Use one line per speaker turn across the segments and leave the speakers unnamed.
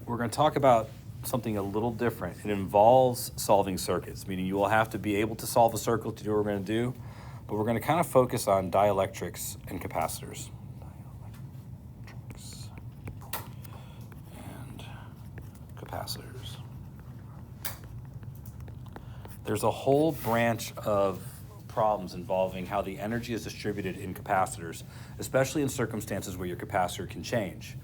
we're going to talk about something a little different. It involves solving circuits, meaning you will have to be able to solve a circuit to do what we're going to do, but we're going to kind of focus on dielectrics and capacitors. Dielectrics and capacitors. There's a whole branch of problems involving how the energy is distributed in capacitors, especially in circumstances where your capacitor can change.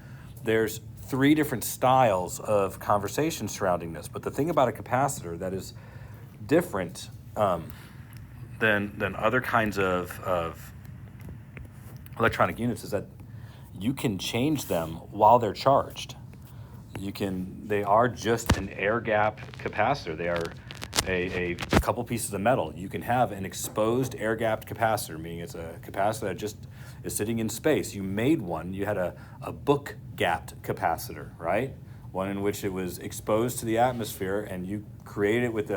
There's 3 different styles of conversation surrounding this, but the thing about a capacitor that is different than other kinds of electronic units is that you can change them while they're charged. They are just an air-gapped capacitor. They are a couple pieces of metal. You can have an exposed air-gapped capacitor, meaning it's a capacitor that just is sitting in space. You made one. You had a book-gapped capacitor, right? One in which it was exposed to the atmosphere, and you created it with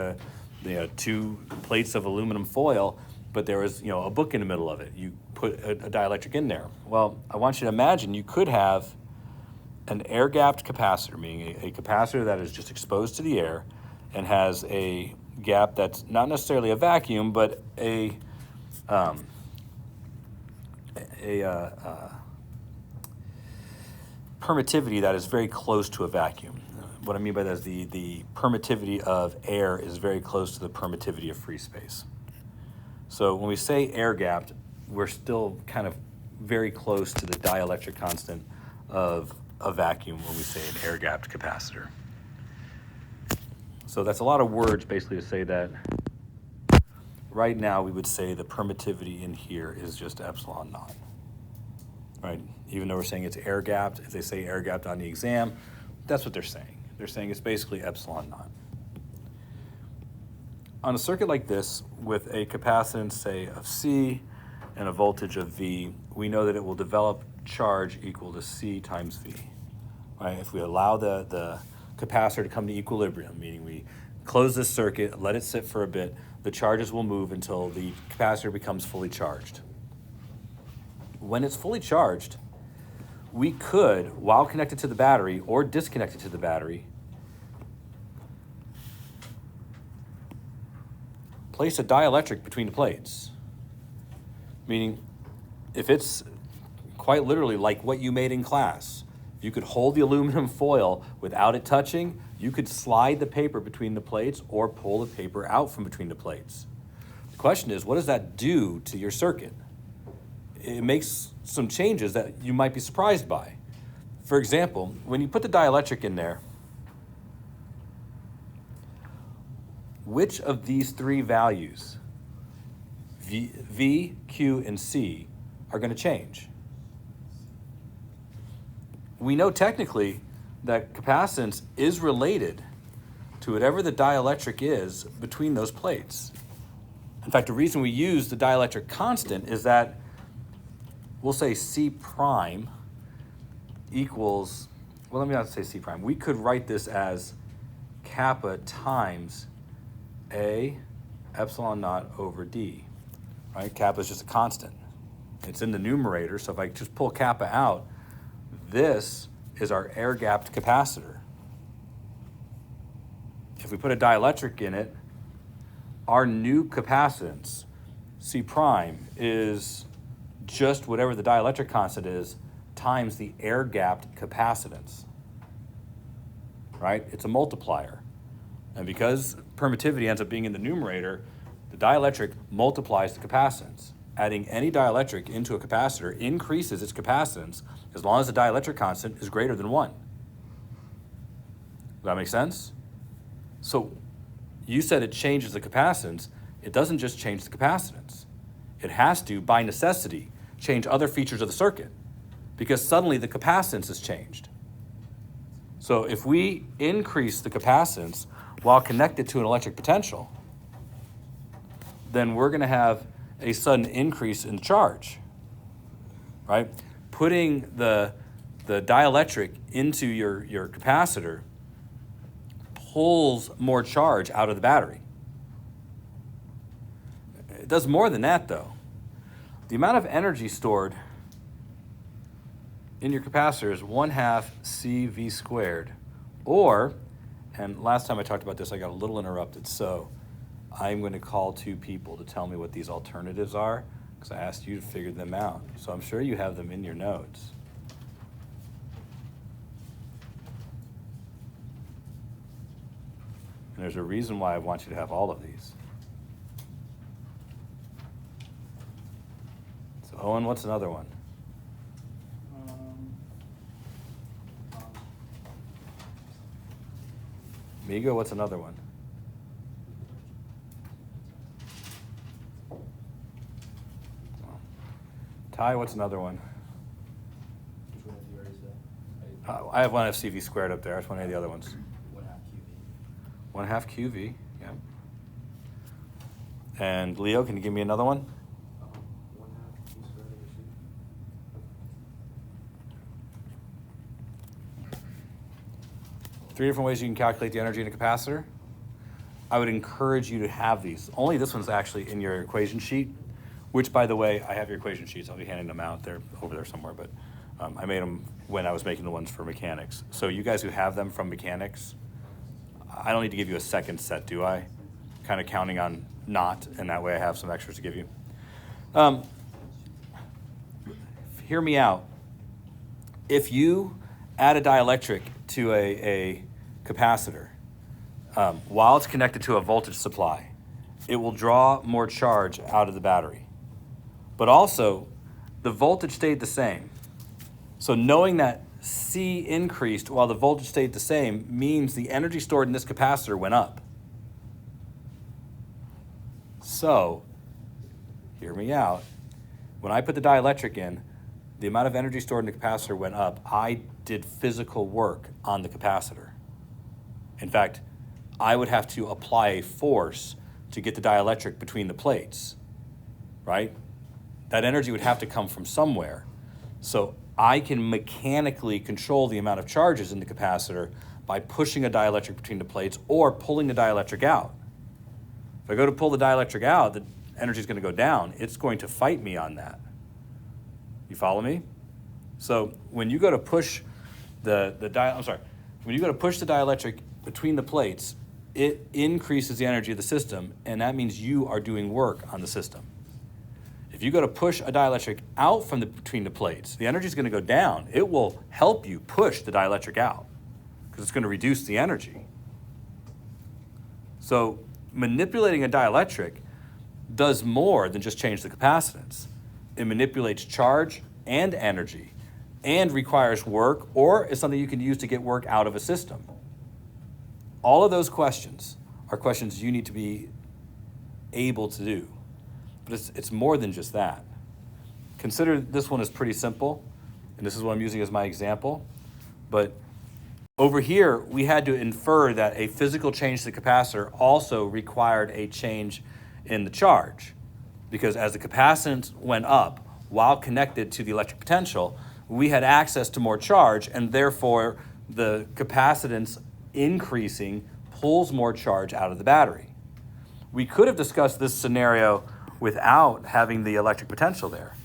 2 plates of aluminum foil, but there was a book in the middle of it. You put a dielectric in there. Well, I want you to imagine you could have an air-gapped capacitor, meaning a capacitor that is just exposed to the air and has a gap that's not necessarily a vacuum, but a permittivity that is very close to a vacuum. What I mean by that is the permittivity of air is very close to the permittivity of free space. So when we say air-gapped, we're still kind of very close to the dielectric constant of a vacuum when we say an air-gapped capacitor. So that's a lot of words basically to say that right now we would say the permittivity in here is just epsilon naught, right? Even though we're saying it's air-gapped, if they say air-gapped on the exam, that's what they're saying. They're saying it's basically epsilon naught. On a circuit like this, with a capacitance, say, of C and a voltage of V, we know that it will develop charge equal to C times V, right? If we allow the capacitor to come to equilibrium, meaning we close this circuit, let it sit for a bit, the charges will move until the capacitor becomes fully charged. When it's fully charged, we could, while connected to the battery or disconnected to the battery, place a dielectric between the plates. Meaning, if it's quite literally like what you made in class, you could hold the aluminum foil without it touching, you could slide the paper between the plates or pull the paper out from between the plates. The question is, what does that do to your circuit? It makes some changes that you might be surprised by. For example, when you put the dielectric in there, which of these 3 values, V, Q, and C, are going to change? We know technically that capacitance is related to whatever the dielectric is between those plates. In fact, the reason we use the dielectric constant is that we'll say C prime equals, well, let me not say C prime. We could write this as kappa times A epsilon naught over D, right? Kappa is just a constant. It's in the numerator, so if I just pull kappa out, this is our air-gapped capacitor. If we put a dielectric in it, our new capacitance, C prime, is just whatever the dielectric constant is times the air-gapped capacitance, right? It's a multiplier. And because permittivity ends up being in the numerator, the dielectric multiplies the capacitance. Adding any dielectric into a capacitor increases its capacitance as long as the dielectric constant is greater than 1. Does that make sense? So you said it changes the capacitance. It doesn't just change the capacitance. It has to, by necessity, change other features of the circuit because suddenly the capacitance has changed. So if we increase the capacitance while connected to an electric potential, then we're going to have a sudden increase in charge, right? Putting the dielectric into your capacitor pulls more charge out of the battery. It does more than that, though. The amount of energy stored in your capacitor is 1/2 CV squared Or, and last time I talked about this, I got a little interrupted, so I'm going to call two people to tell me what these alternatives are, because I asked you to figure them out. So I'm sure you have them in your notes. And there's a reason why I want you to have all of these. So Owen, what's another one? Migo, what's another one? Ty, what's another one?
Which one have you already said?
I have 1/2 CV squared up there. I just want any of the other ones.
1/2 QV.
1/2 QV, yeah. And Leo, can you give me another one?
1/2 Q squared over C.
3 different ways you can calculate the energy in a capacitor. I would encourage you to have these. Only this one's actually in your equation sheet, which, by the way, I have your equation sheets. I'll be handing them out. They're over there somewhere, but I made them when I was making the ones for mechanics. So you guys who have them from mechanics, I don't need to give you a second set, do I? Kind of counting on not, and that way I have some extras to give you. Hear me out. If you add a dielectric to a capacitor, while it's connected to a voltage supply, it will draw more charge out of the battery. But also, the voltage stayed the same. So knowing that C increased while the voltage stayed the same means the energy stored in this capacitor went up. So, hear me out. When I put the dielectric in, the amount of energy stored in the capacitor went up. I did physical work on the capacitor. In fact, I would have to apply a force to get the dielectric between the plates, right? That energy would have to come from somewhere. So I can mechanically control the amount of charges in the capacitor by pushing a dielectric between the plates or pulling the dielectric out. If I go to pull the dielectric out, the energy is going to go down. It's going to fight me on that. You follow me? So when you go to push when you go to push the dielectric between the plates, it increases the energy of the system, and that means you are doing work on the system. If you go to push a dielectric out from between the plates, the energy is going to go down. It will help you push the dielectric out because it's going to reduce the energy. So manipulating a dielectric does more than just change the capacitance. It manipulates charge and energy and requires work, or is something you can use to get work out of a system. All of those questions are questions you need to be able to do. But it's more than just that. Consider this one is pretty simple, and this is what I'm using as my example. But over here, we had to infer that a physical change to the capacitor also required a change in the charge. Because as the capacitance went up while connected to the electric potential, we had access to more charge, and therefore the capacitance increasing pulls more charge out of the battery. We could have discussed this scenario without having the electric potential there.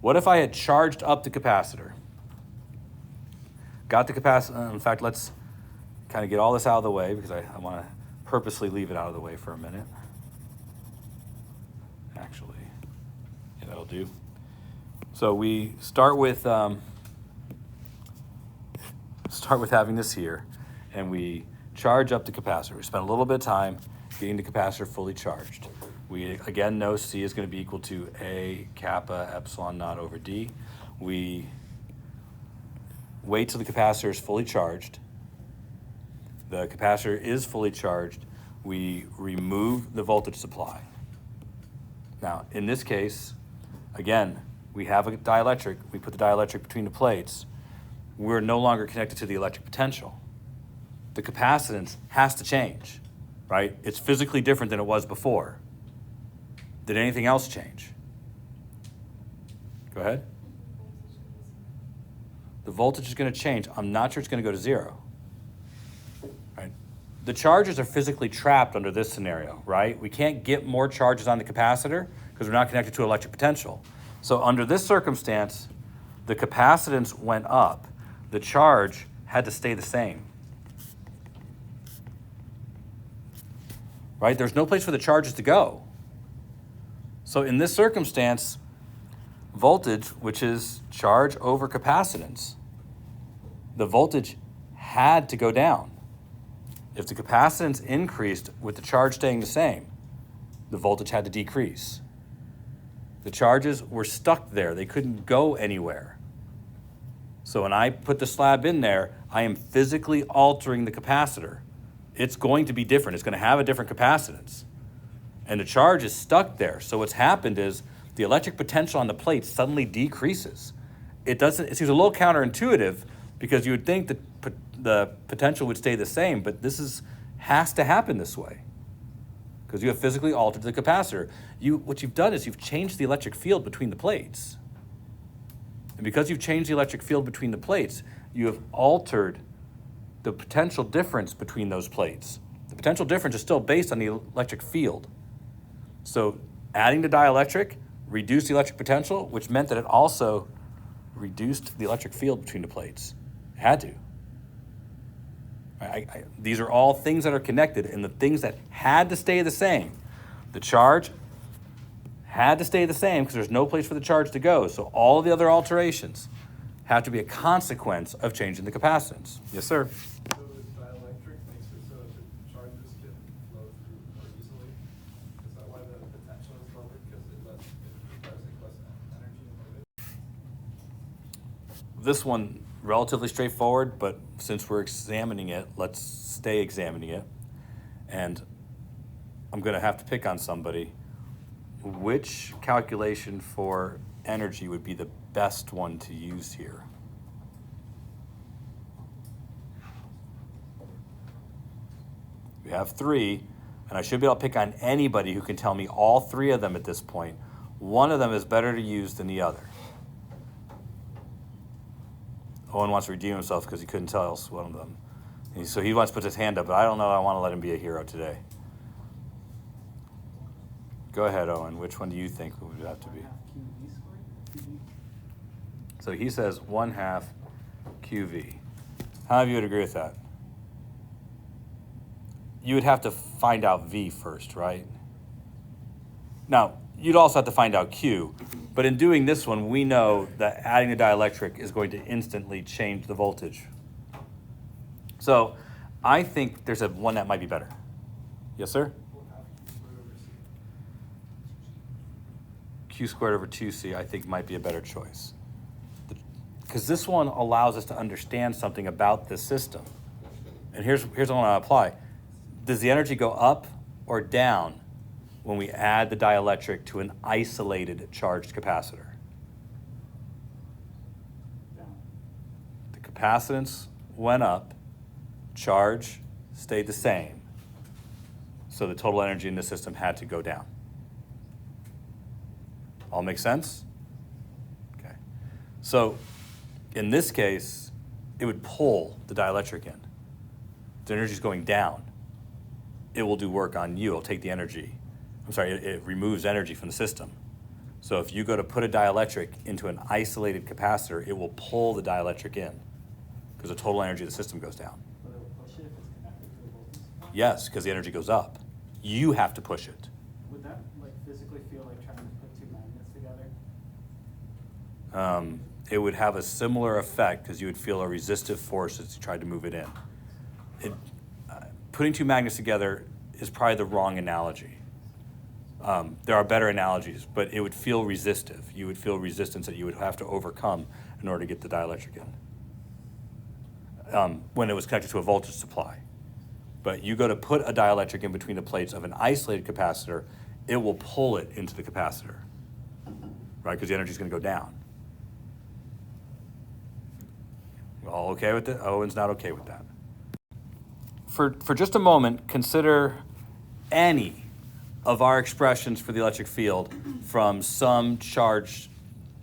What if I had charged up the capacitor? Got the capacitor, in fact, let's kind of get all this out of the way because I want to purposely leave it out of the way for a minute. Actually, yeah, that'll do. So we start with having this here, and we charge up the capacitor. We spend a little bit of time getting the capacitor fully charged. We again know C is going to be equal to A kappa epsilon naught over D. We wait till the capacitor is fully charged. The capacitor is fully charged. We remove the voltage supply. Now, in this case, again, we have a dielectric. We put the dielectric between the plates. We're no longer connected to the electric potential. The capacitance has to change, right? It's physically different than it was before. Did anything else change? Go ahead. The voltage is going to change. I'm not sure it's going to go to 0. Right? The charges are physically trapped under this scenario, right? We can't get more charges on the capacitor because we're not connected to electric potential. So under this circumstance, the capacitance went up. The charge had to stay the same. right? There's no place for the charges to go. So in this circumstance, voltage, which is charge over capacitance, the voltage had to go down. If the capacitance increased with the charge staying the same, the voltage had to decrease. The charges were stuck there. They couldn't go anywhere. So when I put the slab in there, I am physically altering the capacitor. It's going to be different. It's going to have a different capacitance. And the charge is stuck there. So what's happened is the electric potential on the plate suddenly decreases. It seems a little counterintuitive because you would think that the potential would stay the same, but has to happen this way because you have physically altered the capacitor. What you've done is you've changed the electric field between the plates. And because you've changed the electric field between the plates, you have altered the potential difference between those plates. The potential difference is still based on the electric field. So adding the dielectric reduced the electric potential, which meant that it also reduced the electric field between the plates. It had to. These are all things that are connected, and the things that had to stay the same. The charge had to stay the same because there's no place for the charge to go. So all the other alterations have to be a consequence of changing the capacitance. Yes, sir?
So the dielectric makes it so that the charges can flow through more easily? Is that why the potential is lower? Because it requires less energy to move it?
This one, relatively straightforward, but since we're examining it, let's stay examining it. And I'm going to have to pick on somebody. Which calculation for energy would be the best one to use here? We have three, and I should be able to pick on anybody who can tell me all three of them at this point. One of them is better to use than the other. Owen wants to redeem himself because he couldn't tell us one of them. So he wants to put his hand up, but I don't know I want to let him be a hero today. Go ahead, Owen. Which one do you think would have to be? So he says 1/2 QV. How many of you would agree with that? You would have to find out V first, right? Now, you'd also have to find out Q. But in doing this one, we know that adding the dielectric is going to instantly change the voltage. So I think there's one that might be better. Yes, sir? Q squared over 2C, I think, might be a better choice. Because this one allows us to understand something about this system. And here's what I want to apply. Does the energy go up or down when we add the dielectric to an isolated charged capacitor?
Down.
The capacitance went up, charge stayed the same. So the total energy in the system had to go down. All make sense? Okay. So in this case, it would pull the dielectric in. The energy is going down. It will do work on you. It'll take the energy. It removes energy from the system. So if you go to put a dielectric into an isolated capacitor, it will pull the dielectric in because the total energy of the system goes down.
But it will push it if it's connected to a voltage supply?
Yes, because the energy goes up. You have to push it.
Would that physically feel like trying to put two magnets together?
It would have a similar effect because you would feel a resistive force as you tried to move it in. Putting two magnets together is probably the wrong analogy. There are better analogies, but it would feel resistive. You would feel resistance that you would have to overcome in order to get the dielectric in when it was connected to a voltage supply. But you go to put a dielectric in between the plates of an isolated capacitor, it will pull it into the capacitor, right? Because the energy is going to go down. All okay with it? Owen's not okay with that. For just a moment, consider any of our expressions for the electric field from some charge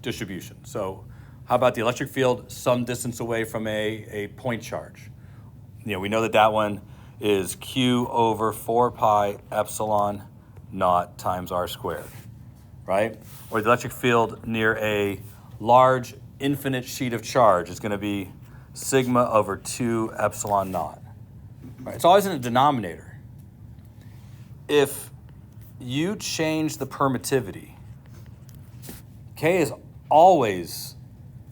distribution. So how about the electric field some distance away from a point charge? We know that one is Q over 4 pi epsilon naught times r squared, right? Or the electric field near a large infinite sheet of charge is going to be sigma over 2 epsilon naught. Right? It's always in a denominator. if you change the permittivity, K is always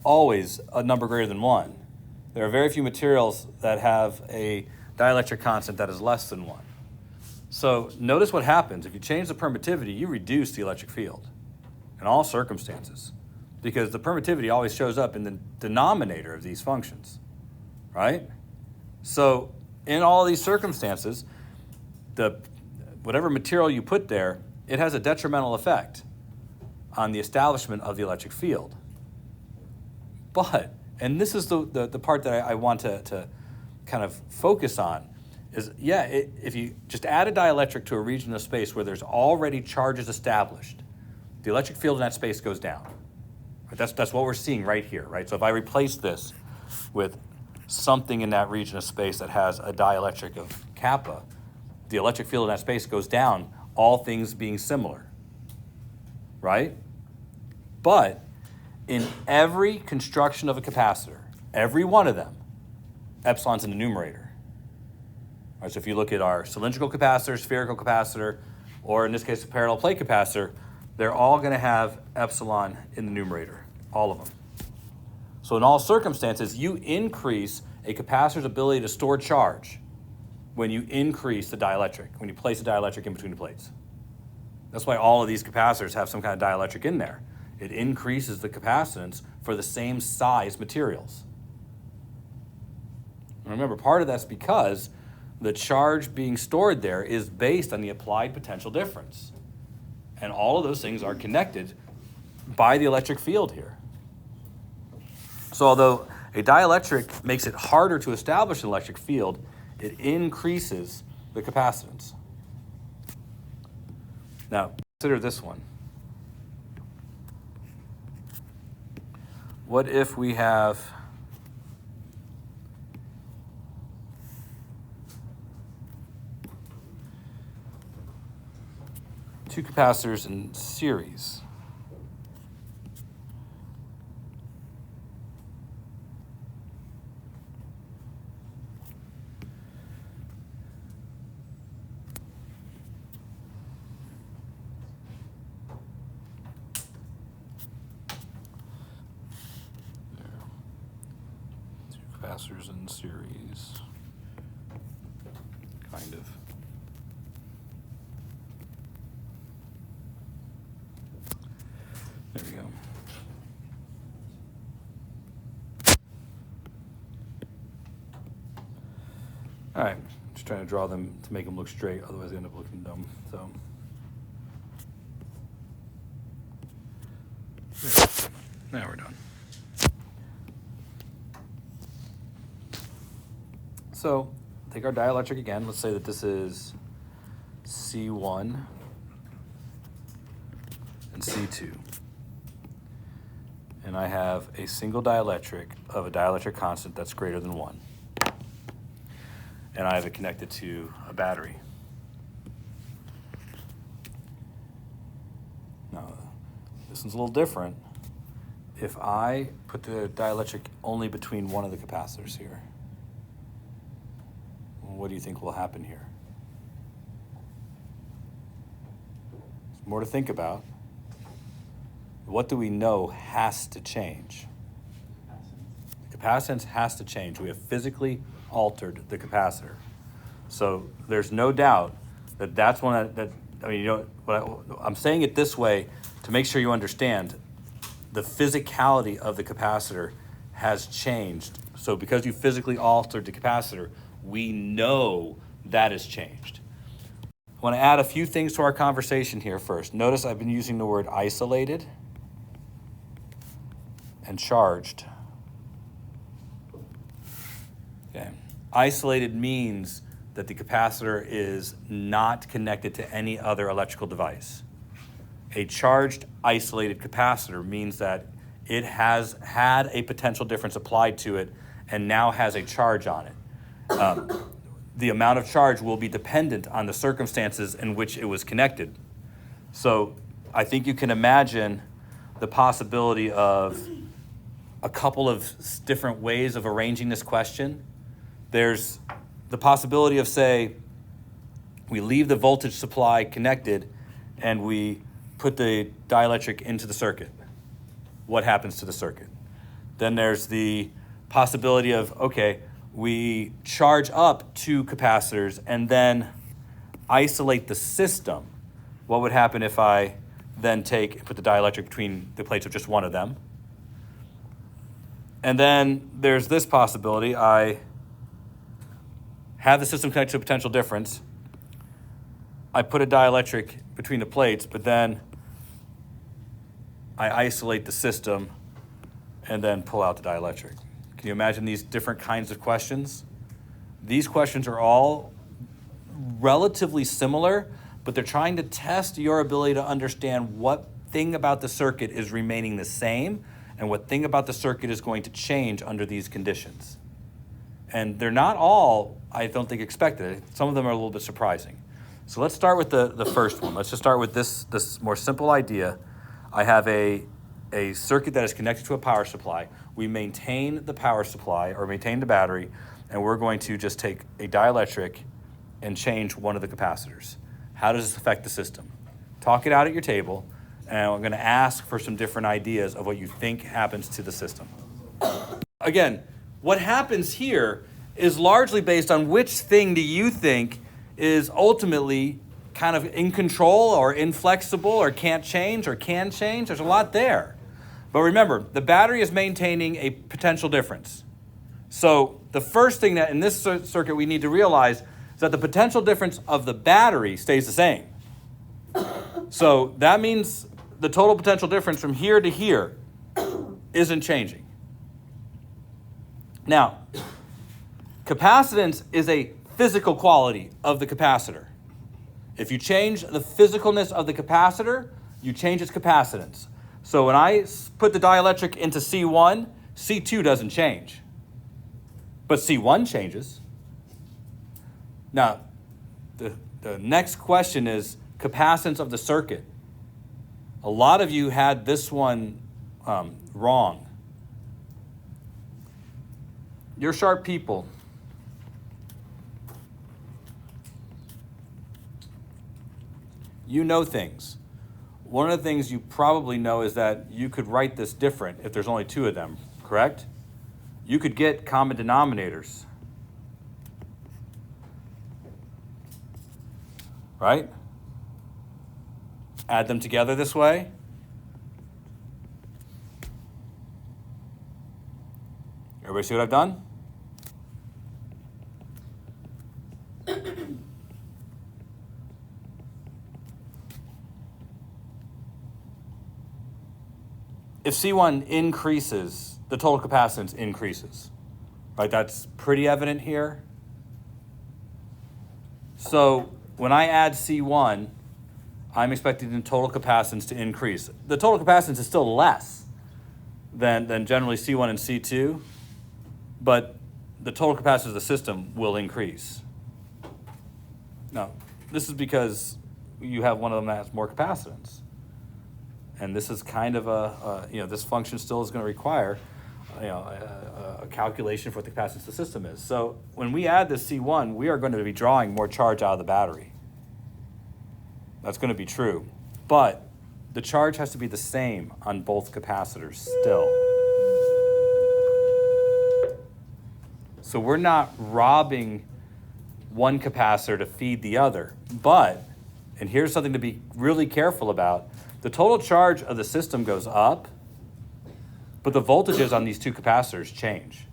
a number greater than 1. There are very few materials that have a dielectric constant that is less than 1. So notice what happens. If you change the permittivity, you reduce the electric field in all circumstances, because the permittivity always shows up in the denominator of these functions, right? So in all these circumstances, whatever material you put there, it has a detrimental effect on the establishment of the electric field. But, and this is the part that I want to kind of focus on, is if you just add a dielectric to a region of space where there's already charges established, the electric field in that space goes down. Right? That's what we're seeing right here, right? So if I replace this with something in that region of space that has a dielectric of kappa, the electric field in that space goes down, all things being similar, right? But in every construction of a capacitor, every one of them, epsilon's in the numerator. All right, so if you look at our cylindrical capacitor, spherical capacitor, or in this case, a parallel plate capacitor, they're all going to have epsilon in the numerator, all of them. So in all circumstances, you increase a capacitor's ability to store charge when you increase the dielectric, when you place a dielectric in between the plates. That's why all of these capacitors have some kind of dielectric in there. It increases the capacitance for the same size materials. And remember, part of that's because the charge being stored there is based on the applied potential difference. And all of those things are connected by the electric field here. So although a dielectric makes it harder to establish an electric field, it increases the capacitance. Now, consider this one. What if we have two capacitors in series? Capacitors in series, kind of. There we go. All right, just trying to draw them to make them look straight, otherwise they end up looking dumb. So, now we're done. So take our dielectric again. Let's say that this is C1 and C2. And I have a single dielectric of a dielectric constant that's greater than 1. And I have it connected to a battery. Now, this one's a little different. If I put the dielectric only between one of the capacitors here, what do you think will happen here? There's more to think about. What do we know has to change? The capacitance has to change. We have physically altered the capacitor. So there's no doubt that that's one that I mean, you know, I'm saying it this way to make sure you understand the physicality of the capacitor has changed. So because you physically altered the capacitor, we know that has changed. I want to add a few things to our conversation here first. Notice I've been using the word isolated and charged. Okay. Isolated means that the capacitor is not connected to any other electrical device. A charged isolated capacitor means that it has had a potential difference applied to it and now has a charge on it. The amount of charge will be dependent on the circumstances in which it was connected. So I think you can imagine the possibility of a couple of different ways of arranging this question. There's the possibility of, say, We leave the voltage supply connected and we put the dielectric into the circuit. What happens to the circuit? Then there's the possibility of, okay, we charge up 2 capacitors and then isolate the system. What would happen if I then put the dielectric between the plates of just one of them? And then there's this possibility. I have the system connected to a potential difference. I put a dielectric between the plates, but then I isolate the system and then pull out the dielectric. Can you imagine these different kinds of questions? These questions are all relatively similar, but they're trying to test your ability to understand what thing about the circuit is remaining the same and what thing about the circuit is going to change under these conditions. And they're not all, I don't think, expected. Some of them are a little bit surprising. So let's start with the first one. Let's just start with this more simple idea. I have a circuit that is connected to a power supply. We maintain the power supply or maintain the battery, and we're going to just take a dielectric and change one of the capacitors. How does this affect the system? Talk it out at your table, and I'm going to ask for some different ideas of what you think happens to the system. Again, what happens here is largely based on which thing do you think is ultimately kind of in control or inflexible or can't change or can change. There's a lot there. But remember, the battery is maintaining a potential difference. So the first thing that in this circuit we need to realize is that the potential difference of the battery stays the same. So that means the total potential difference from here to here isn't changing. Now, capacitance is a physical quality of the capacitor. If you change the physicalness of the capacitor, you change its capacitance. So when I put the dielectric into C1, C2 doesn't change. But C1 changes. Now, the next question is capacitance of the circuit. A lot of you had this one wrong. You're sharp people. You know things. One of the things you probably know is that you could write this different if there's only 2 of them, correct? You could get common denominators. Right? Add them together this way. Everybody see what I've done? If C1 increases, the total capacitance increases. Right? That's pretty evident here. So when I add C1, I'm expecting the total capacitance to increase. The total capacitance is still less than generally C1 and C2, but the total capacitance of the system will increase. Now, this is because you have one of them that has more capacitance. And this is kind of this function still is going to require, a calculation for what the capacitance of the system is. So when we add this C1, we are going to be drawing more charge out of the battery. That's going to be true. But the charge has to be the same on both capacitors still. So we're not robbing one capacitor to feed the other. But, and here's something to be really careful about, the total charge of the system goes up, but the voltages on these 2 capacitors change.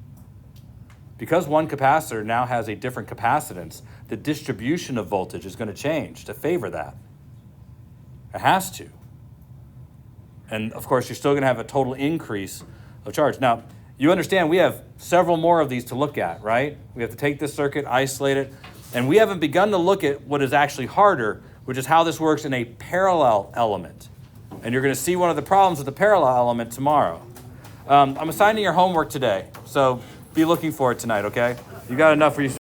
Because one capacitor now has a different capacitance, the distribution of voltage is going to change to favor that. It has to. And of course, you're still going to have a total increase of charge. Now, you understand we have several more of these to look at, right? We have to take this circuit, isolate it, and we haven't begun to look at what is actually harder, which is how this works in a parallel element. And you're going to see one of the problems with the parallel element tomorrow. I'm assigning your homework today, so be looking for it tonight, okay? You got enough for you.